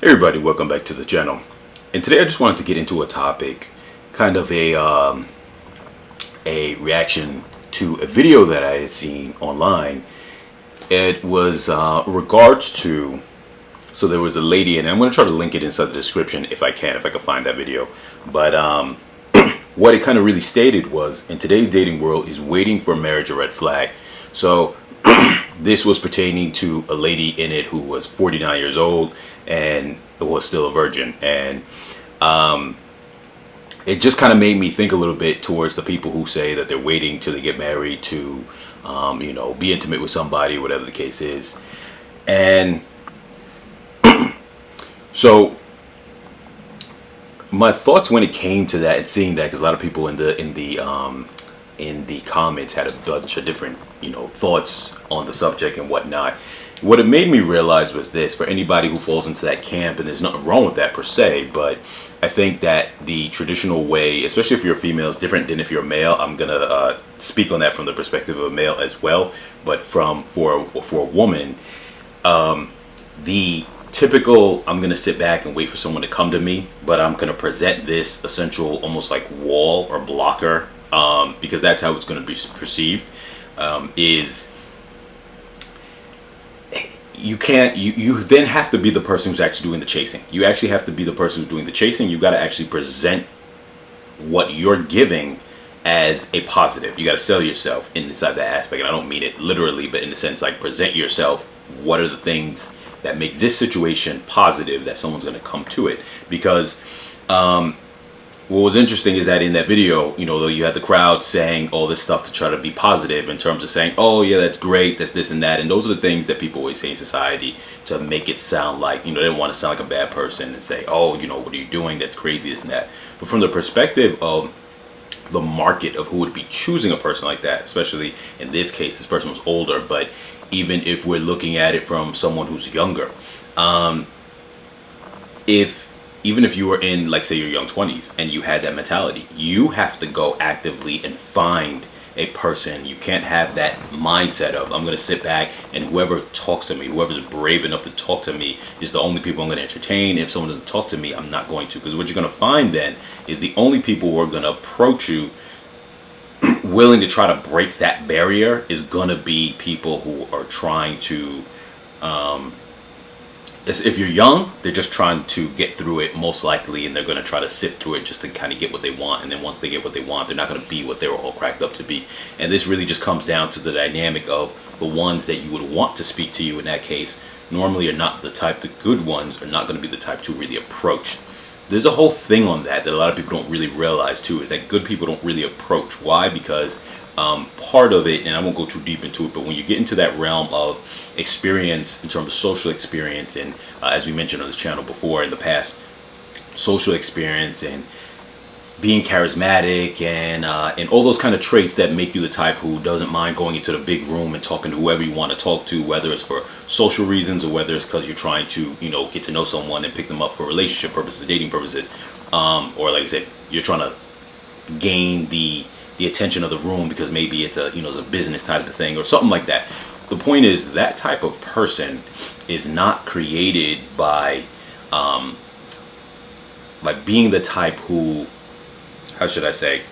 Hey everybody, welcome back to the channel. And today I just wanted to get into a topic, kind of a reaction to a video that I had seen online. It was regards to, so there was a lady, and I'm going to try to link it inside the description if I can find that video. But what it kind of really stated was, in today's dating world, is waiting for marriage a red flag. So this was pertaining to a lady in it who was 49 years old and was still a virgin. And it just kind of made me think a little bit towards the people who say that they're waiting till they get married to, be intimate with somebody, whatever the case is. And so my thoughts when it came to that and seeing that, because a lot of people in the comments had a bunch of different thoughts on the subject and whatnot. What it made me realize was this: for anybody who falls into that camp, and there's nothing wrong with that per se, but I think that the traditional way, especially if you're a female, is different than if you're a male. I'm gonna speak on that from the perspective of a male as well, but for a woman, the typical, I'm gonna sit back and wait for someone to come to me, but I'm gonna present this essential, almost like wall or blocker, because that's how it's gonna be perceived. Is you can't, you then have to be the person who's actually doing the chasing. You actually have to be the person who's doing the chasing. You got to actually present what you're giving as a positive. You got to sell yourself inside that aspect, and I don't mean it literally, but in the sense like present yourself. What are the things that make this situation positive, that someone's going to come to it? Because what was interesting is that in that video, though, you had the crowd saying all this stuff to try to be positive in terms of saying, oh yeah, that's great, that's this and that, and those are the things that people always say in society to make it sound like, they don't want to sound like a bad person and say, oh, what are you doing, that's crazy, this and that. But from the perspective of the market of who would be choosing a person like that, especially in this case, this person was older, but even if we're looking at it from someone who's younger, even if you were in, like, say, your young 20s and you had that mentality, you have to go actively and find a person. You can't have that mindset of, I'm going to sit back and whoever talks to me, whoever's brave enough to talk to me is the only people I'm going to entertain. If someone doesn't talk to me, I'm not going to. Because what you're going to find then is the only people who are going to approach you willing to try to break that barrier is going to be people who are trying to... if you're young, they're just trying to get through it, most likely, and they're going to try to sift through it just to kind of get what they want. And then once they get what they want, they're not going to be what they were all cracked up to be. And this really just comes down to the dynamic of the ones that you would want to speak to you in that case normally are not the type, the good ones are not going to be the type to really approach. There's a whole thing on that a lot of people don't really realize too, is that good people don't really approach. Why? Because part of it, and I won't go too deep into it, but when you get into that realm of experience in terms of social experience, and as we mentioned on this channel before in the past, social experience and being charismatic and all those kind of traits that make you the type who doesn't mind going into the big room and talking to whoever you want to talk to, whether it's for social reasons or whether it's because you're trying to get to know someone and pick them up for relationship purposes, dating purposes, or like I said, you're trying to gain the attention of the room because maybe it's it's a business type of thing or something like that. The point is that type of person is not created by being the type who, how should I say,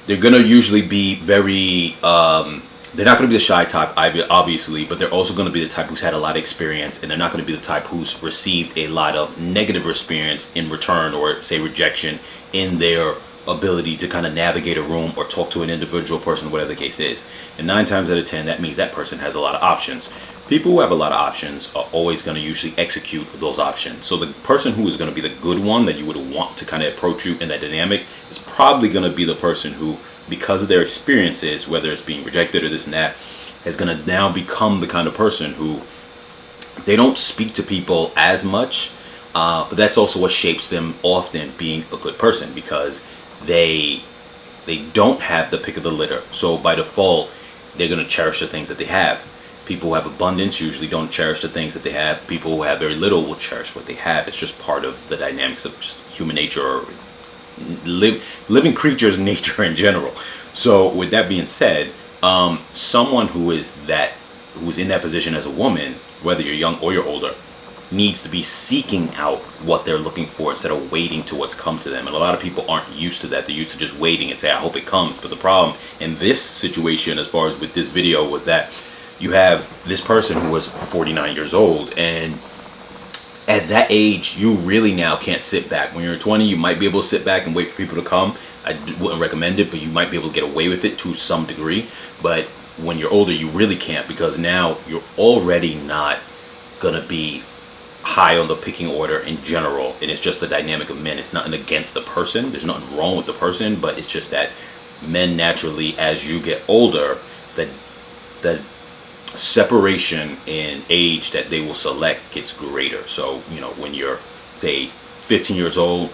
they're gonna usually be very they're not going to be the shy type, obviously, but they're also going to be the type who's had a lot of experience, and they're not going to be the type who's received a lot of negative experience in return, or say rejection, in their ability to kind of navigate a room or talk to an individual person, whatever the case is. And 9 times out of 10, that means that person has a lot of options. People who have a lot of options are always going to usually execute those options. So the person who is going to be the good one that you would want to kind of approach you in that dynamic is probably going to be the person who, because of their experiences, whether it's being rejected or this and that, is going to now become the kind of person who they don't speak to people as much, but that's also what shapes them often being a good person, because they don't have the pick of the litter. So by default, they're going to cherish the things that they have. People who have abundance usually don't cherish the things that they have. People who have very little will cherish what they have. It's just part of the dynamics of just human nature, or living creatures' nature in general. So with that being said, someone who's in that position as a woman, whether you're young or you're older, needs to be seeking out what they're looking for instead of waiting to what's come to them. And a lot of people aren't used to that. They're used to just waiting and say, I hope it comes. But the problem in this situation, as far as with this video, was that you have this person who was 49 years old, and at that age, you really now can't sit back. When you're 20, you might be able to sit back and wait for people to come. I wouldn't recommend it, but you might be able to get away with it to some degree. But when you're older, you really can't, because now you're already not going to be high on the picking order in general. And it's just the dynamic of men. It's nothing against the person. There's nothing wrong with the person, but it's just that men naturally, as you get older, the separation in age that they will select gets greater. So, when you're, say, 15 years old,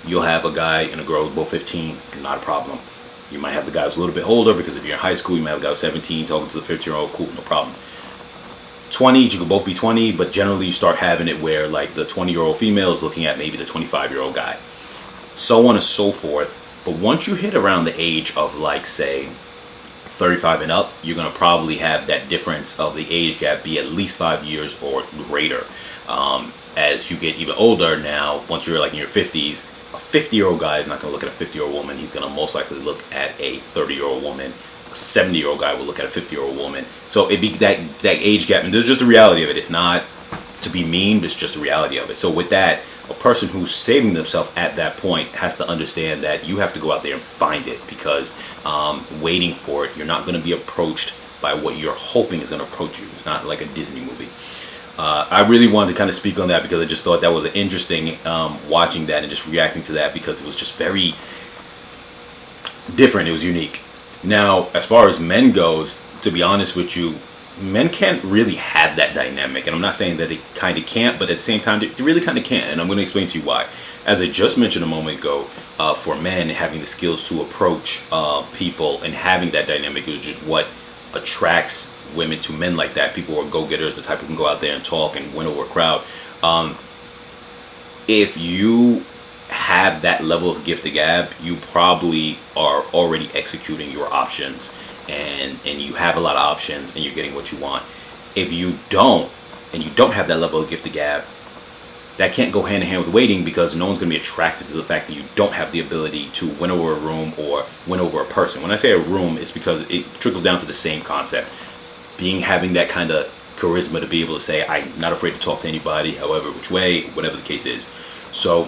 you'll have a guy and a girl who's both 15, not a problem. You might have the guy who's a little bit older, because if you're in high school, you might have a guy who's 17 talking to the 15-year-old, cool, no problem. 20s, you could both be 20, but generally you start having it where like the 20-year-old female is looking at maybe the 25-year-old guy, so on and so forth. But once you hit around the age of, like, say, 35 and up, you're going to probably have that difference of the age gap be at least 5 years or greater. As you get even older now, once you're like in your 50s, a 50-year-old guy is not going to look at a 50-year-old woman. He's going to most likely look at a 30-year-old woman. 70-year-old guy will look at a 50-year-old woman. So it'd be that age gap, and there's just the reality of it. It's not to be mean, it's just the reality of it. So with that, a person who's saving themselves at that point has to understand that you have to go out there and find it, because waiting for it, you're not going to be approached by what you're hoping is going to approach you. It's not like a Disney movie. I really wanted to kind of speak on that, because I just thought that was an interesting watching that and just reacting to that, because it was just very different. It was unique. Now, as far as men goes, to be honest with you, men can't really have that dynamic. And I'm not saying that they kind of can't, but at the same time, they really kind of can't. And I'm going to explain to you why. As I just mentioned a moment ago, for men, having the skills to approach people and having that dynamic is just what attracts women to men like that. People who are go-getters, the type who can go out there and talk and win over a crowd. If you have that level of gift of gab, you probably are already executing your options, and you have a lot of options, and you're getting what you want. If you don't, and you don't have that level of gift of gab, that can't go hand in hand with waiting, because no one's going to be attracted to the fact that you don't have the ability to win over a room or win over a person. When I say a room, it's because it trickles down to the same concept. Having that kind of charisma to be able to say, I'm not afraid to talk to anybody, however, which way, whatever the case is. So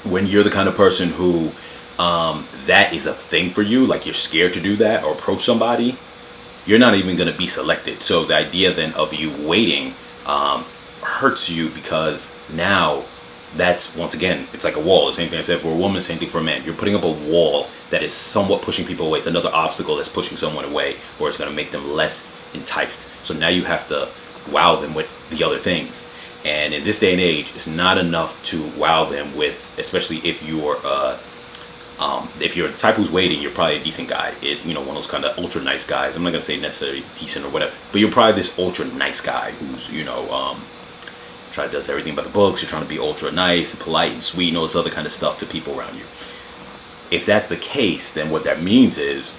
when you're the kind of person who that is a thing for you, like you're scared to do that or approach somebody, you're not even going to be selected. So the idea then of you waiting hurts you, because now that's, once again, it's like a wall. The same thing I said for a woman, same thing for a man. You're putting up a wall that is somewhat pushing people away. It's another obstacle that's pushing someone away, or it's going to make them less enticed. So now you have to wow them with the other things. And in this day and age, it's not enough to wow them with, especially if you're the type who's waiting, you're probably a decent guy. One of those kind of ultra nice guys. I'm not gonna say necessarily decent or whatever, but you're probably this ultra nice guy who's does everything by the books. You're trying to be ultra nice and polite and sweet and all this other kind of stuff to people around you. If that's the case, then what that means is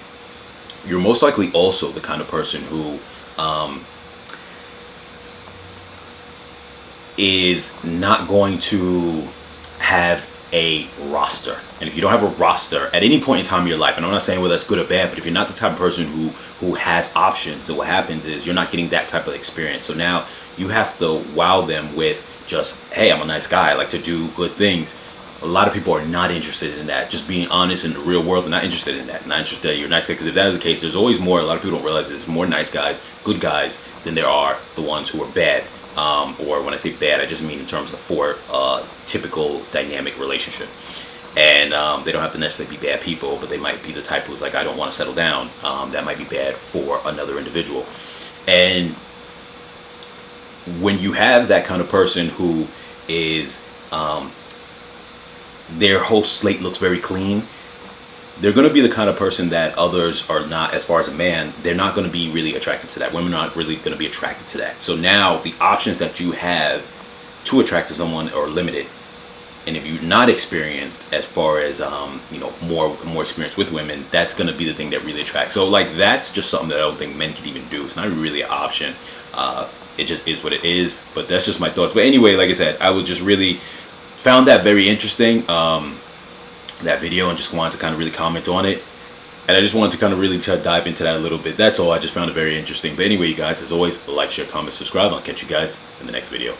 you're most likely also the kind of person who is not going to have a roster. And if you don't have a roster at any point in time in your life, and I'm not saying whether that's good or bad, but if you're not the type of person who has options, then what happens is you're not getting that type of experience. So now you have to wow them with just, hey, I'm a nice guy, I like to do good things. A lot of people are not interested in that. Just being honest in the real world, they're not interested in that. Not interested that you're a nice guy, because if that is the case, there's always more. A lot of people don't realize there's more nice guys, good guys, than there are the ones who are bad. Or when I say bad, I just mean in terms of for typical dynamic relationship. And they don't have to necessarily be bad people, but they might be the type who's like, I don't want to settle down. That might be bad for another individual. And when you have that kind of person who is their whole slate looks very clean, they're going to be the kind of person that others are not. As far as a man, they're not going to be really attracted to that. Women are not really going to be attracted to that. So now the options that you have to attract to someone are limited. And if you're not experienced as far as more experience with women, that's going to be the thing that really attracts. So like that's just something that I don't think men can even do. It's not really an option it just is what it is. But that's just my thoughts. But anyway, like I said, I was just really found that very interesting, that video, and just wanted to kind of really comment on it. And I just wanted to kind of really try to dive into that a little bit. That's all. I just found it very interesting. But anyway, you guys, as always, like, share, comment, subscribe. I'll catch you guys in the next video.